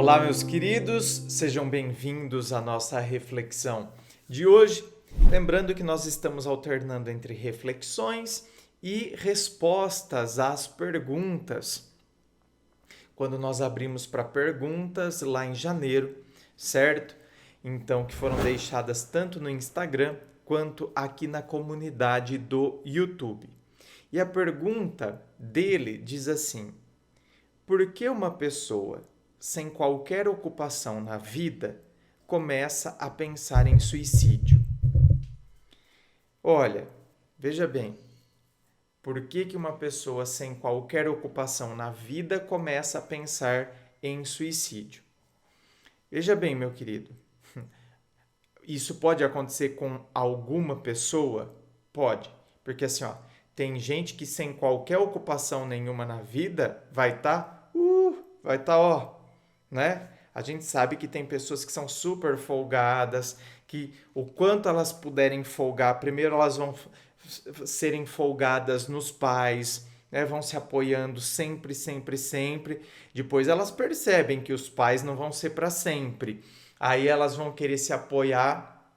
Olá, meus queridos, sejam bem-vindos à nossa reflexão de hoje. Lembrando que nós estamos alternando entre reflexões e respostas às perguntas. Quando nós abrimos para perguntas lá em janeiro, certo? Então, que foram deixadas tanto no Instagram quanto aqui na comunidade do YouTube. E a pergunta dele diz assim: por que uma pessoa sem qualquer ocupação na vida começa a pensar em suicídio? Olha, veja bem, por que uma pessoa sem qualquer ocupação na vida começa a pensar em suicídio? Veja bem, meu querido, isso pode acontecer com alguma pessoa? Pode, porque assim, ó, tem gente que sem qualquer ocupação nenhuma na vida ó, né? A gente sabe que tem pessoas que são super folgadas, que o quanto elas puderem folgar, primeiro elas vão serem folgadas nos pais, né? Vão se apoiando sempre, sempre, sempre. Depois elas percebem que os pais não vão ser para sempre. Aí elas vão querer se apoiar,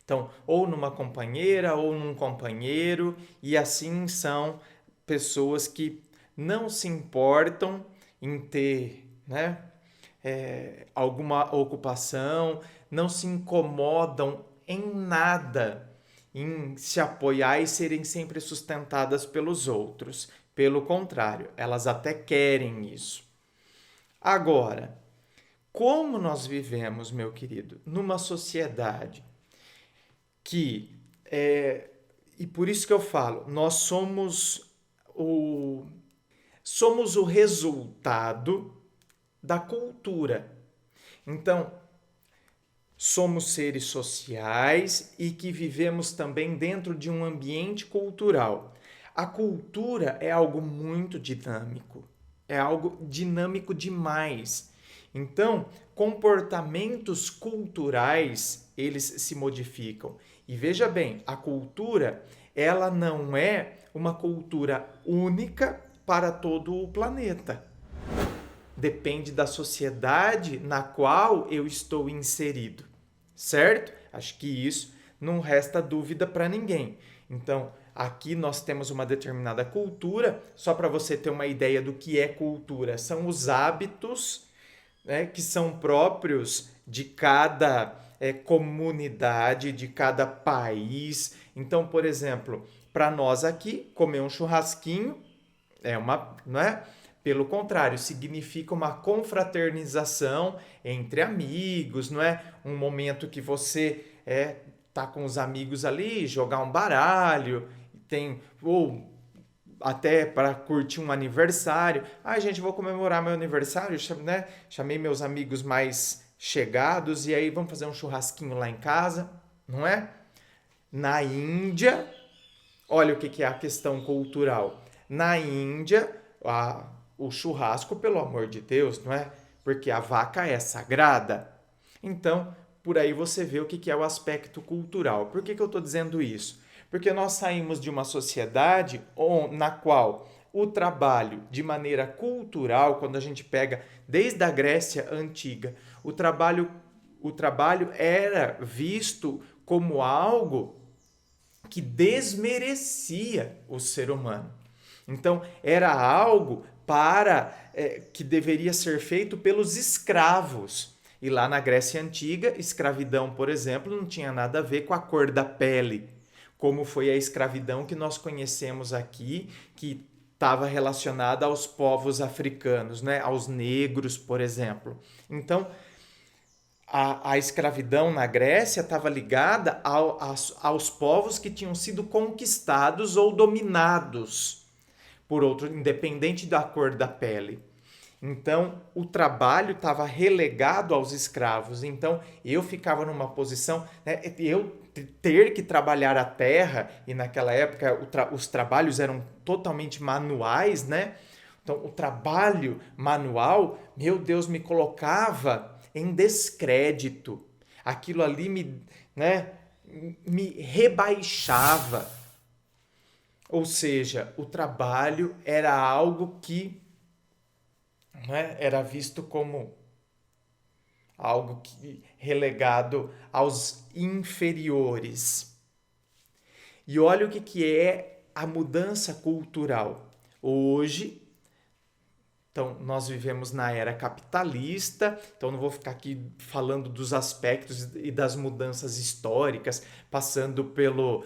então, ou numa companheira ou num companheiro, e assim são pessoas que não se importam em ter, né, alguma ocupação, não se incomodam em nada em se apoiar e serem sempre sustentadas pelos outros. Pelo contrário, elas até querem isso. Agora, como nós vivemos, meu querido, numa sociedade que e por isso que eu falo, nós o somos o resultado da cultura. Então, somos seres sociais e que vivemos também dentro de um ambiente cultural. A cultura é algo muito dinâmico, é algo dinâmico demais. Então, comportamentos culturais, eles se modificam. E veja bem, a cultura, ela não é uma cultura única para todo o planeta. Depende da sociedade na qual eu estou inserido, certo? Acho que isso não resta dúvida para ninguém. Então, aqui nós temos uma determinada cultura, só para você ter uma ideia do que é cultura, são os hábitos, né, que são próprios de cada comunidade, de cada país. Então, por exemplo, para nós aqui, comer um churrasquinho não é? Pelo contrário, significa uma confraternização entre amigos, não é? Um momento que você tá com os amigos ali, jogar um baralho, tem ou até para curtir um aniversário. Ai, gente, vou comemorar meu aniversário, né? Chamei meus amigos mais chegados e aí vamos fazer um churrasquinho lá em casa, não é? Na Índia, olha o que é a questão cultural. Na Índia, o churrasco, pelo amor de Deus, não é? Porque a vaca é sagrada. Então, por aí você vê o que é o aspecto cultural. Por que eu estou dizendo isso? Porque nós saímos de uma sociedade na qual o trabalho, de maneira cultural, quando a gente pega desde a Grécia Antiga, o trabalho era visto como algo que desmerecia o ser humano. Então, era algo que deveria ser feito pelos escravos. E lá na Grécia Antiga, escravidão, por exemplo, não tinha nada a ver com a cor da pele, como foi a escravidão que nós conhecemos aqui, que estava relacionada aos povos africanos, né? Aos negros, por exemplo. Então, a escravidão na Grécia estava ligada aos povos que tinham sido conquistados ou dominados por outro, independente da cor da pele. Então, o trabalho estava relegado aos escravos. Então, eu ficava numa posição, né, eu ter que trabalhar a terra, e naquela época os trabalhos eram totalmente manuais, né? Então, o trabalho manual, meu Deus, me colocava em descrédito. Aquilo ali me rebaixava. Ou seja, o trabalho era algo que, né, era visto como algo relegado aos inferiores. E olha o que é a mudança cultural. Hoje, então, nós vivemos na era capitalista, então não vou ficar aqui falando dos aspectos e das mudanças históricas, passando pelo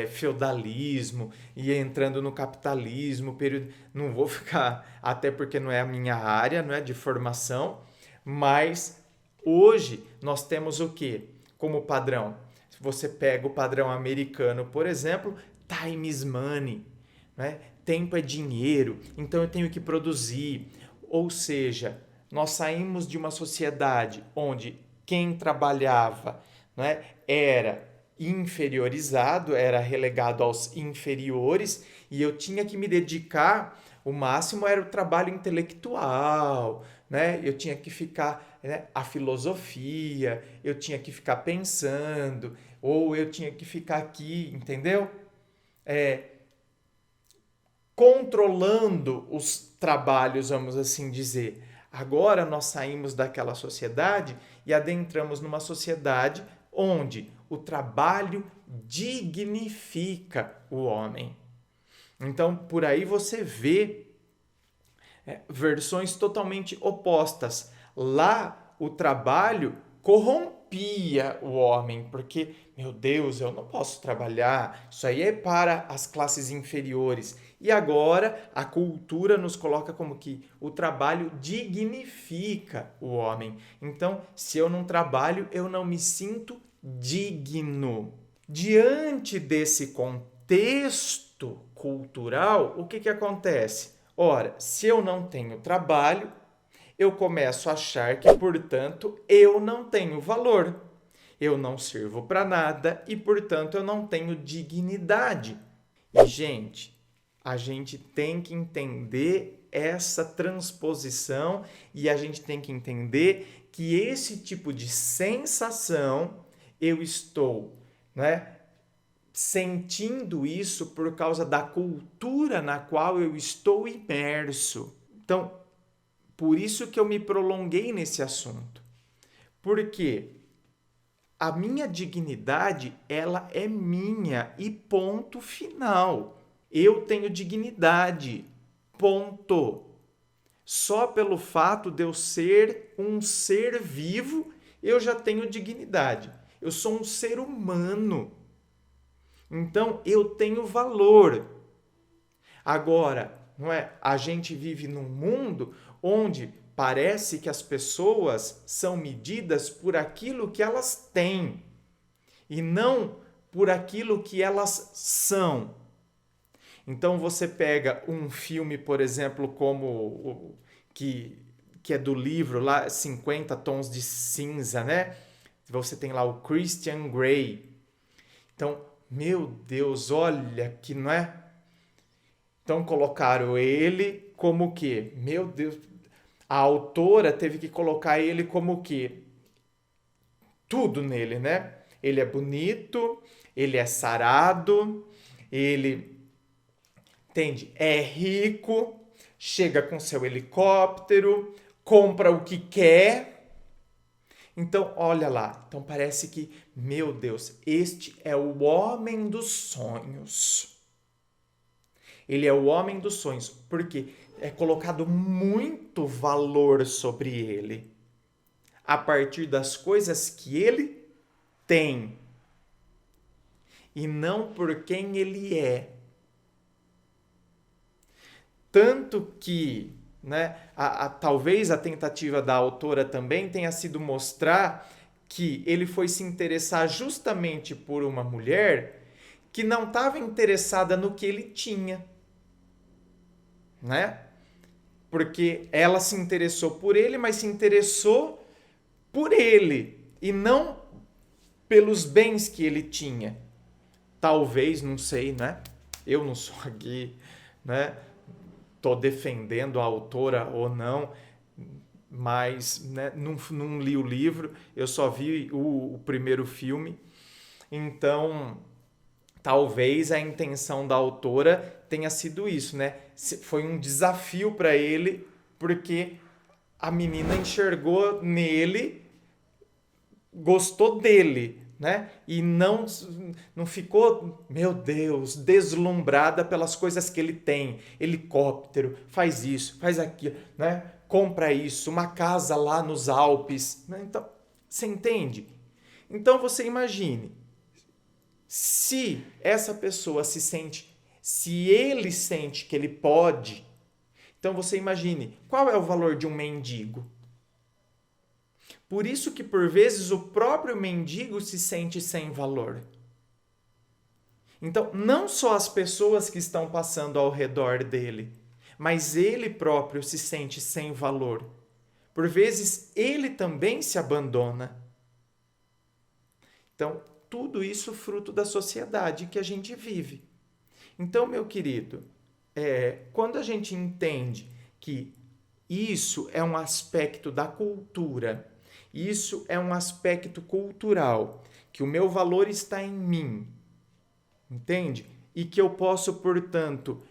feudalismo e entrando no capitalismo, período, não vou ficar, até porque não é a minha área, não é de formação, mas hoje nós temos o quê como padrão? Se você pega o padrão americano, por exemplo, time is money, né? Tempo é dinheiro, então eu tenho que produzir. Ou seja, nós saímos de uma sociedade onde quem trabalhava, né, era inferiorizado, era relegado aos inferiores, e eu tinha que me dedicar, o máximo era o trabalho intelectual, né? Eu tinha que ficar, né, a filosofia, eu tinha que ficar pensando, ou eu tinha que ficar aqui, entendeu? Controlando os trabalhos, vamos assim dizer. Agora nós saímos daquela sociedade e adentramos numa sociedade onde o trabalho dignifica o homem. Então, por aí você vê versões totalmente opostas. Lá, o trabalho corrompia o homem, porque, meu Deus, eu não posso trabalhar, isso aí é para as classes inferiores. E agora a cultura nos coloca como que o trabalho dignifica o homem. Então, se eu não trabalho, eu não me sinto digno. Diante desse contexto cultural, o que acontece? Ora, se eu não tenho trabalho, eu começo a achar que, portanto, eu não tenho valor. Eu não sirvo para nada e, portanto, eu não tenho dignidade. E, gente, a gente tem que entender essa transposição e a gente tem que entender que esse tipo de sensação eu estou, né, sentindo isso por causa da cultura na qual eu estou imerso. Então, por isso que eu me prolonguei nesse assunto. Porque a minha dignidade, ela é minha e ponto final. Eu tenho dignidade, ponto. Só pelo fato de eu ser um ser vivo, eu já tenho dignidade. Eu sou um ser humano. Então, eu tenho valor. Agora, não é? A gente vive num mundo onde parece que as pessoas são medidas por aquilo que elas têm e não por aquilo que elas são. Então você pega um filme, por exemplo, como que é do livro lá 50 Tons de Cinza, né? Você tem lá o Christian Grey. Então, meu Deus, olha que, não é? Então colocaram ele como o quê? Meu Deus, a autora teve que colocar ele como o quê? Tudo nele, né? Ele é bonito, ele é sarado, ele, entende? É rico, chega com seu helicóptero, compra o que quer. Então, olha lá. Então parece que, meu Deus, este é o homem dos sonhos. Ele é o homem dos sonhos, porque é colocado muito valor sobre ele, a partir das coisas que ele tem, e não por quem ele é. Tanto que, né, talvez a tentativa da autora também tenha sido mostrar que ele foi se interessar justamente por uma mulher que não estava interessada no que ele tinha, né? Porque ela se interessou por ele, mas se interessou por ele e não pelos bens que ele tinha. Talvez, não sei, né? Eu não sou aqui, né? Tô defendendo a autora ou não, mas, né, não li o livro, eu só vi o primeiro filme. Então, talvez a intenção da autora tenha sido isso, né? Foi um desafio para ele, porque a menina enxergou nele, gostou dele, né? E não ficou, meu Deus, deslumbrada pelas coisas que ele tem. Helicóptero, faz isso, faz aquilo, né? Compra isso, uma casa lá nos Alpes, né? Então, você entende? Então você imagine, se essa pessoa se sente, se ele sente que ele pode, então você imagine, qual é o valor de um mendigo? Por isso que por vezes o próprio mendigo se sente sem valor. Então, não só as pessoas que estão passando ao redor dele, mas ele próprio se sente sem valor. Por vezes ele também se abandona. Então, tudo isso fruto da sociedade que a gente vive. Então, meu querido, quando a gente entende que isso é um aspecto da cultura, isso é um aspecto cultural, que o meu valor está em mim, entende? E que eu posso, portanto,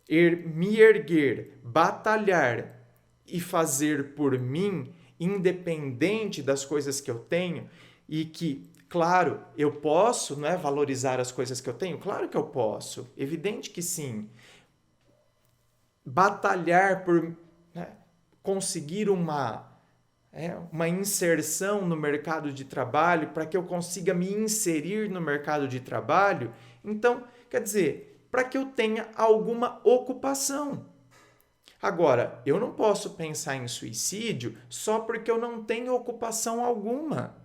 me erguer, batalhar e fazer por mim, independente das coisas que eu tenho, e que, claro, eu posso, não é, valorizar as coisas que eu tenho? Claro que eu posso, evidente que sim. Batalhar por, né, conseguir uma inserção no mercado de trabalho, para que eu consiga me inserir no mercado de trabalho. Então, quer dizer, para que eu tenha alguma ocupação. Agora, eu não posso pensar em suicídio só porque eu não tenho ocupação alguma.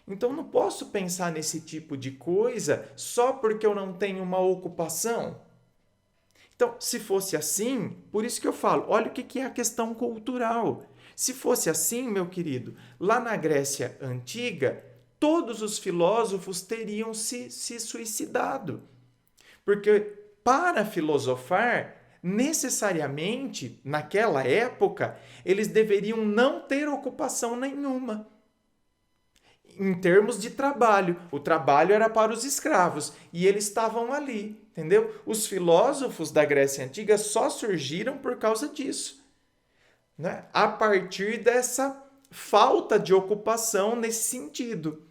Então, não posso pensar nesse tipo de coisa só porque eu não tenho uma ocupação. Então, se fosse assim, por isso que eu falo, olha o que é a questão cultural. Se fosse assim, meu querido, lá na Grécia Antiga, todos os filósofos teriam se suicidado. Porque para filosofar, necessariamente, naquela época, eles deveriam não ter ocupação nenhuma. Em termos de trabalho, o trabalho era para os escravos e eles estavam ali, entendeu? Os filósofos da Grécia Antiga só surgiram por causa disso, né? A partir dessa falta de ocupação nesse sentido.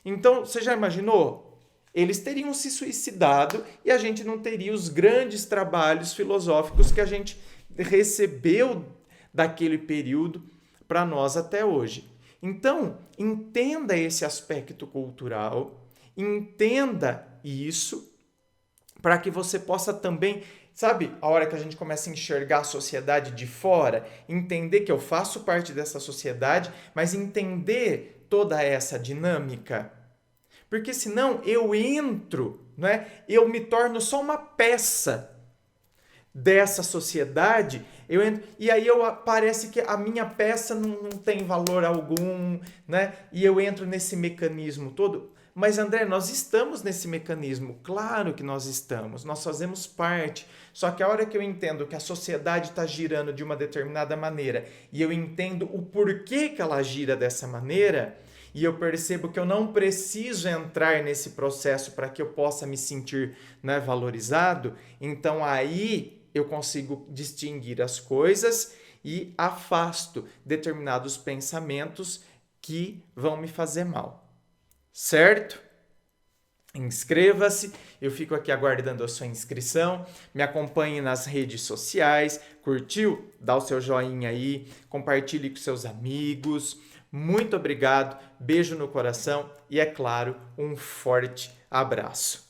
Então, você já imaginou? Eles teriam se suicidado e a gente não teria os grandes trabalhos filosóficos que a gente recebeu daquele período para nós até hoje. Então, entenda esse aspecto cultural, entenda isso, para que você possa também, sabe, a hora que a gente começa a enxergar a sociedade de fora, entender que eu faço parte dessa sociedade, mas entender toda essa dinâmica. Porque senão eu entro, né? Eu me torno só uma peça dessa sociedade, eu entro, e aí parece que a minha peça não tem valor algum, né? E eu entro nesse mecanismo todo. Mas, André, nós estamos nesse mecanismo. Claro que nós estamos. Nós fazemos parte. Só que a hora que eu entendo que a sociedade está girando de uma determinada maneira e eu entendo o porquê que ela gira dessa maneira, e eu percebo que eu não preciso entrar nesse processo para que eu possa me sentir, né, valorizado, então aí eu consigo distinguir as coisas e afasto determinados pensamentos que vão me fazer mal. Certo? Inscreva-se, eu fico aqui aguardando a sua inscrição, me acompanhe nas redes sociais, curtiu? Dá o seu joinha aí, compartilhe com seus amigos. Muito obrigado, beijo no coração e, é claro, um forte abraço.